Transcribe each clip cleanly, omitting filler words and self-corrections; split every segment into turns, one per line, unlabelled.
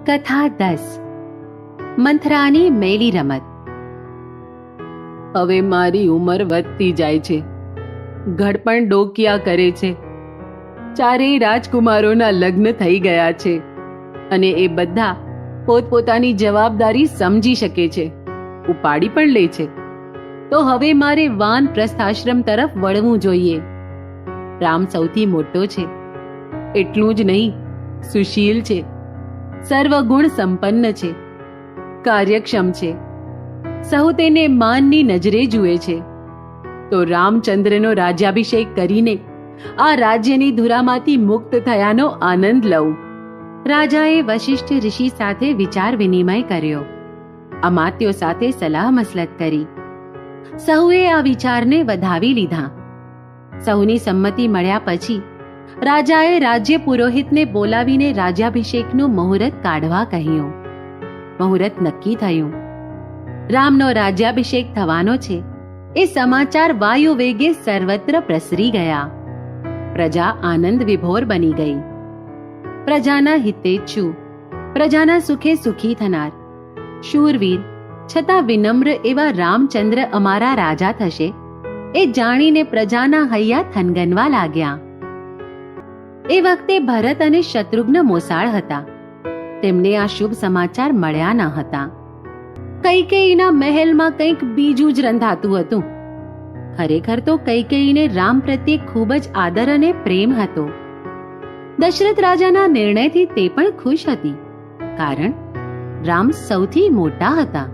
કથા 10 મંથરાની મેલી રમત.
હવે મારી ઉંમર વધતી જાય છે, ઘડપણ ડોકિયા કરે છે. ચારેય રાજકુમારોના લગ્ન થઈ ગયા છે અને એ બધા પોતપોતાની જવાબદારી સમજી શકે છે, ઉપાડી પણ લે છે. તો હવે મારે વાનપ્રસ્થાશ્રમ તરફ વળવું જોઈએ. રામ સૌથી મોટો છે, એટલું જ નહીં, સુશીલ છે, સર્વગુણ સંપન્ન છે, કાર્યક્ષમ છે, સહુ તેને માનની નજરે જુએ છે. તો રામચંદ્રનો રાજ્યાભિષેક કરીને આ રાજ્યની ધુરામાંથી મુક્ત થયાનો આનંદ લઉં.
રાજાએ વશિષ્ઠ ઋષિ સાથે વિચાર વિનિમય કર્યો, અમાત્યો સાથે સલાહ મસલત કરી. સહુએ આ વિચારને વધાવી લીધા. સહુની સંમતિ મળ્યા પછી રાજાએ રાજ્ય પુરોહિતને બોલાવીને રાજ્યાભિષેકનું મુહૂર્ત કાઢવા કહ્યું. મુહૂર્ત નક્કી થયું. રામનો રાજ્યાભિષેક થવાનો છે એ સમાચાર વાયુ વેગે સર્વત્ર પ્રસરી ગયા. પ્રજા આનંદ વિભોર બની ગઈ. પ્રજાના હિતેચ્છુ, પ્રજાના સુખે સુખી થનાર, શૂરવીર છતાં વિનમ્ર એવા રામચંદ્ર અમારા રાજા થશે એ જાણીને પ્રજાના હૈયા થનગનવા લાગ્યા. એ વખતે ભરત અને શત્રુઘ્ન મોસાળ હતા. તેમને આ શુભ સમાચાર મળ્યા ન હતા. કૈકેયીના મહેલમાં કંઈક બીજું જ રંધાતું હતું. ખરેખર તો કૈકેયીને રામ પ્રત્યે ખૂબ જ આદર અને પ્રેમ હતો. દશરથ રાજાના નિર્ણયથી તે પણ ખુશ હતી, કારણ રામ સૌથી મોટા હતા.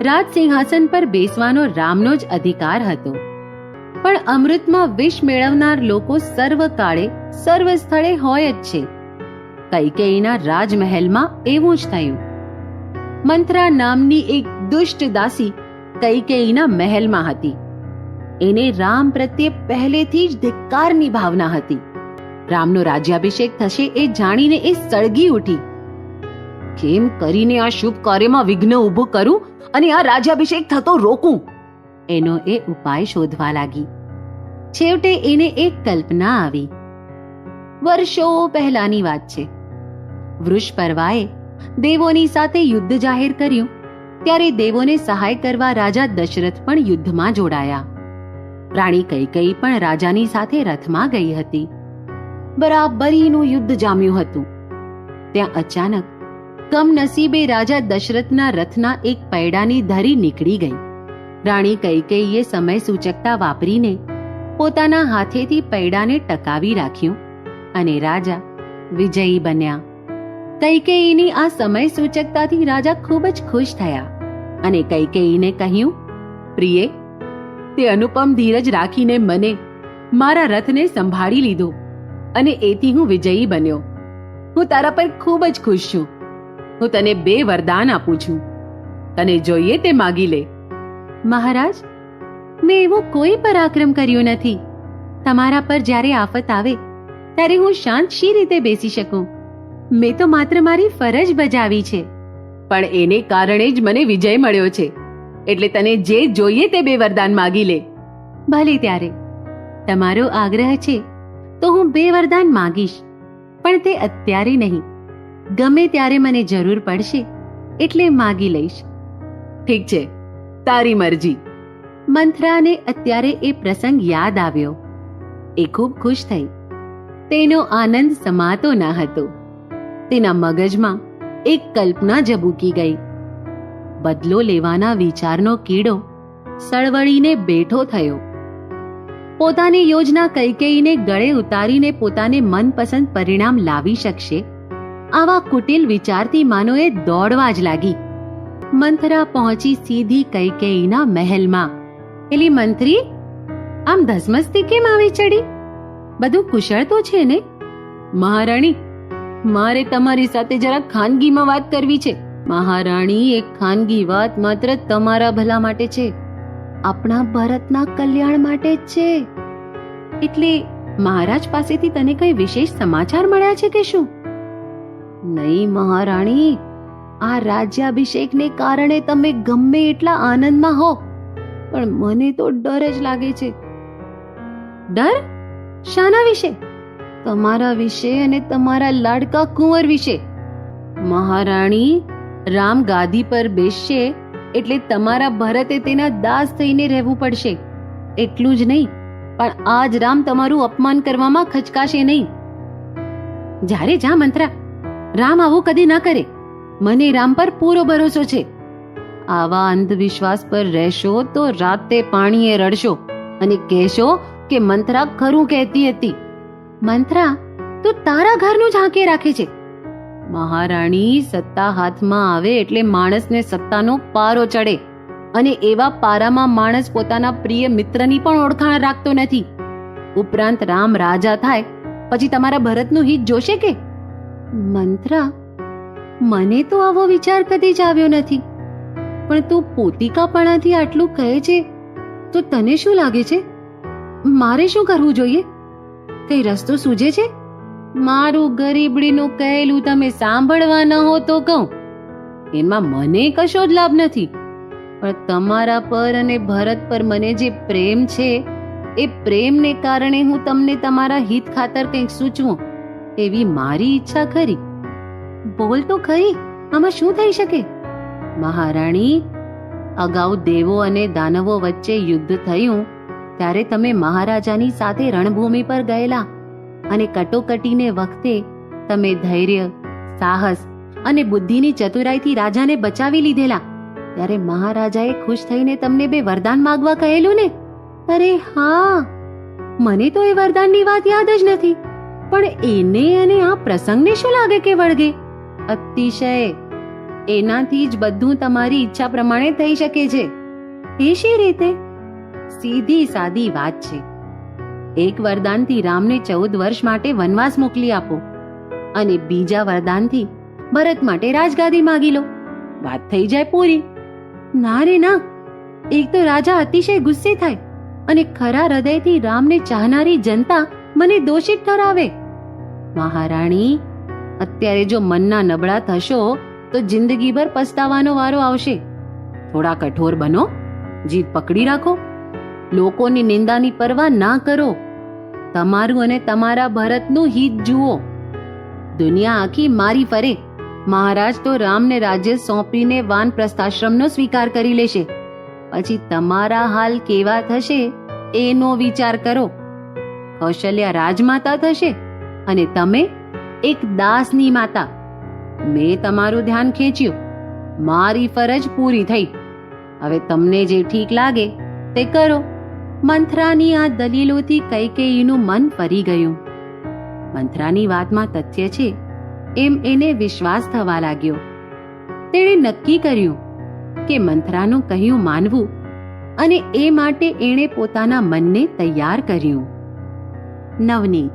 રાજ સિંહાસન પર બેસવાનો રામનો જ અધિકાર હતો. પણ અમૃતમાં વિષ મેળવનાર લોકો સર્વકાળે સર્વ સ્થળે હોય જ છે. કૈકેયીના રાજમહેલમાં એવું જ થયું. મંથરા નામની એક દુષ્ટ દાસી કૈકેયીના મહેલમાં હતી. એને રામ પ્રત્યે પહેલેથી જ ધિક્કારની ભાવના હતી. રામનો રાજ્યાભિષેક થશે એ જાણીને એ સળગી ઉઠી. કેમ કરીને આ શુભ કાર્યમાં વિઘ્ન ઊભું કરું અને આ રાજ્યાભિષેક થતો રોકું, એનો એ ઉપાય શોધવા લાગી. છેવટે એને એક કલ્પના આવી. વર્ષો પહેલાની વાત છે. વૃષપર્વાએ દેવોની સાથે યુદ્ધ જાહેર કર્યું ત્યારે દેવોને સહાય કરવા રાજા દશરથ પણ યુદ્ધમાં જોડાયા. રાણી કૈકેયી પણ રાજાની સાથે રથમાં ગઈ હતી. બરાબરીનું યુદ્ધ જામ્યું હતું. ત્યાં અચાનક કમનસીબે રાજા દશરથના રથના એક પૈડાની ધરી નીકળી ગઈ. રાણી કૈકેયીએ સમય સૂચકતા વાપરીને પોતાના હાથેથી પૈડાને ટકાવી રાખ્યું અને રાજા વિજયી બન્યા. કૈકેયીની આ સમય સૂચકતાથી રાજા ખૂબ જ ખુશ થયા અને કૈકેયીને કહ્યું, પ્રિયે, તે અનુપમ ધીરજ રાખીને મને મારા રથને સંભાળી લીધો અને એથી હું વિજયી બન્યો. હું તારા પર ખૂબ જ ખુશ છું. હું તને 2 વરદાન આપું છું. તને જોઈએ તે માગી લે. મહારાજ, મેં એવું કોઈ પરાક્રમ કર્યું નથી. તમારા પર જ્યારે આફત આવે ત્યારે હું શાંત શી રીતે બેસી શકું? મેં તો માત્ર મારી ફરજ બજાવી છે. પણ એને કારણે જ મને વિજય મળ્યો છે. એટલે તને જે જોઈએ તે 2 વરદાન માગી લે. ભલે, ત્યારે તમારો આગ્રહ છે તો હું 2 વરદાન માગીશ, પણ તે અત્યારે નહીં. ગમે ત્યારે મને જરૂર પડશે એટલે માગી લઈશ. ઠીક છે, તારી મરજી. મંથરાને અત્યારે એ પ્રસંગ યાદ આવ્યો. એ ખૂબ ખુશ થઈ. તેનો આનંદ સમાતો ન હતો. તેના મગજમાં એક કલ્પના ઝબૂકી ગઈ. બદલો લેવાના વિચારનો કીડો સળવળીને બેઠો થયો. પોતાની યોજના કૈકેયીને ગળે ઉતારીને પોતાને મનપસંદ પરિણામ લાવી શકશે આવા કુટિલ વિચારથી માનોએ દોડવા જ લાગી. મંથરા પહોંચી સીધી કૈકેયીના મહેલમાં. એલી મંત્રી, આમ ધસમસથી કેમ આવી ચડી? બધું કુશળ તો છે ને? મહારાણી, મારે તમારી સાથે જરા ખાનગીમાં વાત કરવી છે. મહારાણી, એક ખાનગી વાત માત્ર તમારા ભલા માટે છે. આપણા ભરતના કલ્યાણ માટે જ છે. એટલે મહારાજ પાસેથી તને કઈ વિશેષ સમાચાર મળ્યા છે કે શું? નહીં મહારાણી, આ રાજ્યાભિષેકને કારણે તમે ગમે એટલા આનંદમાં હો, પણ મને તો ડર જ લાગે છે. ડર? શાના વિશે? તમારા વિશે અને તમારા લાડકા કુંવર વિશે. મહારાણી, રામ ગાદી પર બેસશે એટલે તમારા ભરતે તેના દાસ થઈને રહેવું પડશે. એટલું જ નહીં, પણ આજ રામ તમારું અપમાન કરવામાં ખચકાશે નહીં. જ્યારે જા મંત્રા, રામ આવું કદી ના કરે. મને રામ પર પૂરો ભરોસો છે. આવા અંધવિશ્વાસ પર રહેશો તો રાતે પાણીએ રડશો અને કહેશો કે મંત્રા ખરું કહેતી હતી. મંત્રા, તું તારા ઘરનું ઝાંકે રાખે છે. મહારાણી, સત્તા હાથમાં આવે એટલે માણસને સત્તાનો પારો ચડે, અને એવા પારામાં માણસ પોતાના પ્રિય મિત્રની પણ ઓળખાણ રાખતો નથી. ઉપરાંત રામ રાજા થાય પછી તમારા ભરતનું હિત જોશે કે? મંત્રા, મને તો આવો વિચાર કદી જ આવ્યો નથી. પણ તું પોતિકાપણાથી આટલું કહે છે તો તને શું લાગે છે? મારે શું કરવું જોઈએ? કઈ રસ્તો સૂજે છે? મારું ગરીબડીનું કહેલું તમે સાંભળવા ન હો તો કહું, એમાં મને કશો જ લાભ નથી. પણ તમારા પર અને ભરત પર મને જે પ્રેમ છે એ પ્રેમને કારણે હું તમને તમારા હિત ખાતર કંઈક સૂચવું એવી મારી ઈચ્છા ખરી. બોલ તો ખરી, આમાં શું થઈ શકે? મહારાણી, અગાઉ દેવો અને દાનવો વચ્ચે યુદ્ધ થયું ત્યારે તમે મહારાજાની સાથે રણભૂમિ પર ગયેલા, અને કટોકટીને વખતે તમે ધૈર્ય, સાહસ અને બુદ્ધિની ચતુરાઈથી રાજાને બચાવી લીધેલા. ત્યારે મહારાજાએ ખુશ થઈને તમને 2 વરદાન માંગવા કહેલું ને? અરે હા, મને તો એ વરદાનની વાત યાદ જ નથી. પણ એને અને આ પ્રસંગને શું લાગે કે વળગે? અતિશય! એનાથી જ બધું તમારી ઈચ્છા પ્રમાણે થઈ શકે છે. એ શી રીતે? સીધી સાદી વાત છે. એક વરદાનથી રામને 14 વર્ષ માટે વનવાસ મોકલી આપો, અને બીજા વરદાનથી ભરત માટે રાજગાદી માગી લો. વાત થઈ જાય પૂરી. ના રે ના, એક તો રાજા અતિશય ગુસ્સે થાય અને ખરા હૃદયથી રામને ચાહનારી જનતા મને દોષિત ઠરાવે. મહારાણી, અત્યારે જો મનના નબળા થશો તો જિંદગીભર પસ્તાવાનો વારો આવશે. થોડા કઠોર બનો, જીભ પકડી રાખો, લોકોની નિંદાની પરવા ના કરો. તમારું અને તમારા ભરતનું હિત જુઓ. દુનિયા આખી મારી ફરે, મહારાજ તો રામને રાજ્ય સોંપીને વાનપ્રસ્થાશ્રમનો સ્વીકાર કરી લેશે. પછી તમારા હાલ કેવા થશે એનો વિચાર કરો. કૌશલ્યા રાજમાતા થશે અને તમે એક દાસની માતા. મેં તમારું ધ્યાન ખેંચ્યું, મારી ફરજ પૂરી થઈ. હવે તમને જે ઠીક લાગે તે કરો. મંથરાની આ દલીલોથી કૈકેયીનું મન ફરી ગયું. મંથરાની વાતમાં તથ્ય છે એમ એને વિશ્વાસ થવા લાગ્યો. તેણે નક્કી કર્યું કે મંથરાનું કહ્યું માનવું, અને એ માટે એણે પોતાના મનને તૈયાર કર્યું. નવનીત,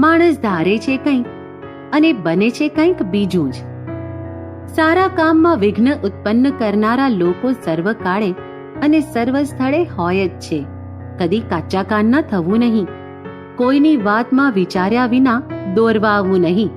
માણસ ધારે છે કંઈક અને બને છે કંઈક બીજું જ. સારા કામમાં વિઘ્ન ઉત્પન્ન કરનારા લોકો સર્વકાળે અને સર્વ સ્થળે હોય જ છે. કદી કાચા કાન ન થવું નહીં. કોઈની વાતમાં વિચાર્યા વિના દોરવાવું નહીં.